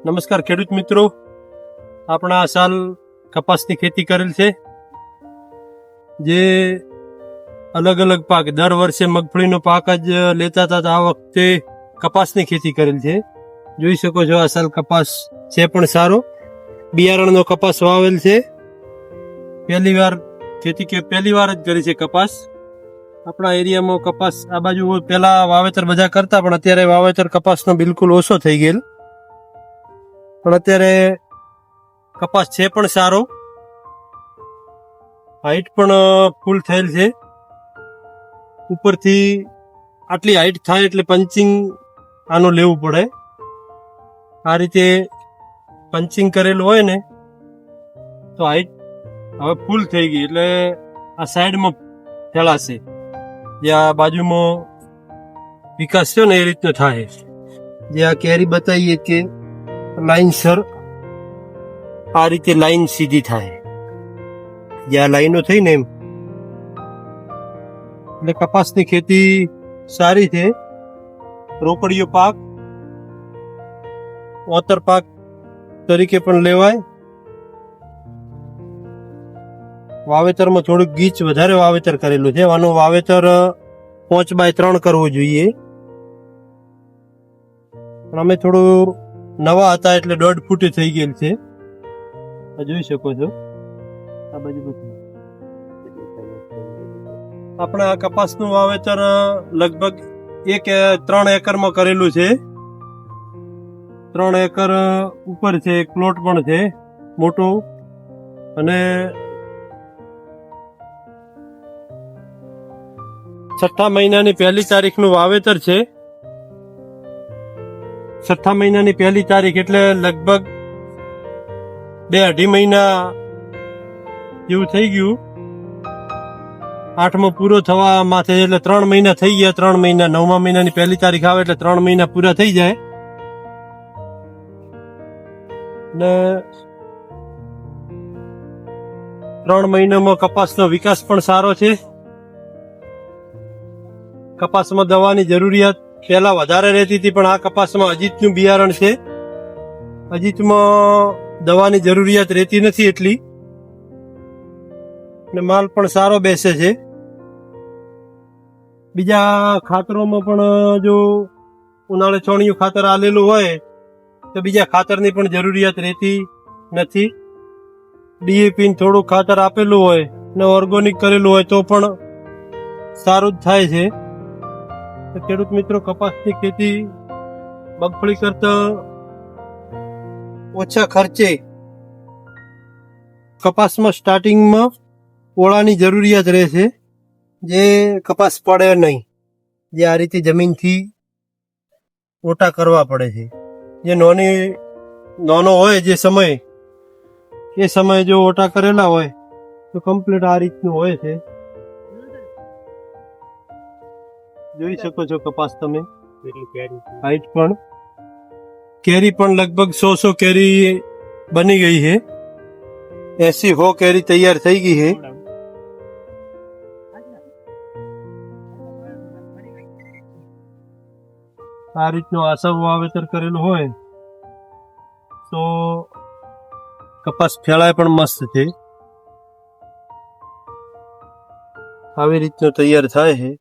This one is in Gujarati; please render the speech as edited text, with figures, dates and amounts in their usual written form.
નમસ્કાર ખેડૂત મિત્રો, આપણે આ સાલ કપાસની ખેતી કરેલ છે. જે અલગ અલગ પાક દર વર્ષે મગફળીનો પાક જ લેતા હતા, આ વખતે કપાસની ખેતી કરેલ છે. જોઈ શકો છો આ સાલ કપાસ છે પણ સારો. બિયારણનો કપાસ વાવેલ છે. પહેલી વાર જ કરી છે કપાસ. આપણા એરિયામાં કપાસ આ બાજુ પેલા વાવેતર બધા કરતા, પણ અત્યારે વાવેતર કપાસનો બિલકુલ ઓછો થઈ ગયેલ. પણ અત્યારે કપાસ છે પણ સારો, હાઈટ પણ ફૂલ થયેલ છે. ઉપરથી આટલી હાઈટ થાય એટલે પંચિંગ આનું લેવું પડે. આ રીતે પંચિંગ કરેલું હોય ને તો હાઈટ હવે ફૂલ થઈ ગઈ, એટલે આ સાઈડમાં ફેલાશે. જે આ બાજુમાં વિકાસ થયો ને એ રીતનો થાય. જે આ કેરી બતાવીએ કે લાઈનસર આ રીતે લાઈન સીધી થાય, જે આ લાઈનો થઈ ને એમ. એટલે કપાસની ખેતી સારી છે. રોકડીયો પાક, ઓતર પાક તરીકે પણ લેવાય. વાવેતરમાં થોડુંક ગીચ વધારે વાવેતર કરેલું છે. આનું વાવેતર 5x3 કરવું જોઈએ, પણ અમે થોડું નવા હતા એટલે 1.5 ફૂટ થઈ ગયેલ છે. જોઈ શકો છો આ બાજુ બધું. આપણે આ કપાસનું વાવેતર લગભગ 3 એકરમાં કરેલું છે. 3 એકર ઉપર છે. એક પ્લોટ પણ છે મોટો, અને 6 મહિનાની 1 તારીખનું વાવેતર છે. 6 મહિનાની 1 તારીખ એટલે લગભગ 2-2.5 મહિના જેવું થઈ ગયું. 8મો પૂરો થવા માથે, એટલે 3 મહિના થઈ ગયા. 3 મહિના 9મા મહિનાની 1 તારીખ આવે એટલે 3 મહિના પૂરા થઈ જાય. ને 3 મહિનામાં કપાસનો વિકાસ પણ સારો છે. કપાસમાં દવાની જરૂરિયાત પહેલા વધારે રહેતી હતી, પણ આ કપાસમાં અજીતનું બિયારણ છે. અજીતમાં દવાની જરૂરિયાત રહેતી નથી એટલી, ને માલ પણ સારો બેસે છે. બીજા ખાતરોમાં પણ જો ઉનાળે છોણિયું ખાતર આલેલું હોય તો બીજા ખાતરની પણ જરૂરિયાત રહેતી નથી. ડીએપી થોડું ખાતર આપેલું હોય ને ઓર્ગોનિક કરેલું હોય તો પણ સારું જ થાય છે. ખેડૂત મિત્રો, કપાસની ખેતી મગફળી કરતા ઓછા ખર્ચે, કપાસમાં સ્ટાર્ટિંગમાં ઓળાની જરૂરિયાત રહે છે, જે કપાસ પડે નહીં. જે આ રીતે જમીનથી ઓટા કરવા પડે છે. જે નાનો હોય જે સમય, એ સમયે જો ઓટા કરેલા હોય તો કમ્પ્લીટ આ રીતનું હોય છે. જોઈ શકો છો કપાસ તમે. હાઈટ પણ, કેરી પણ લગભગ 100 કેરી બની ગઈ છે. 80-100 કેરી તૈયાર થઈ ગઈ છે. આ રીતનું આસા વાવેતર કરેલું હોય તો કપાસ ફેલાય પણ મસ્ત છે. આવી રીતનું તૈયાર થાય છે.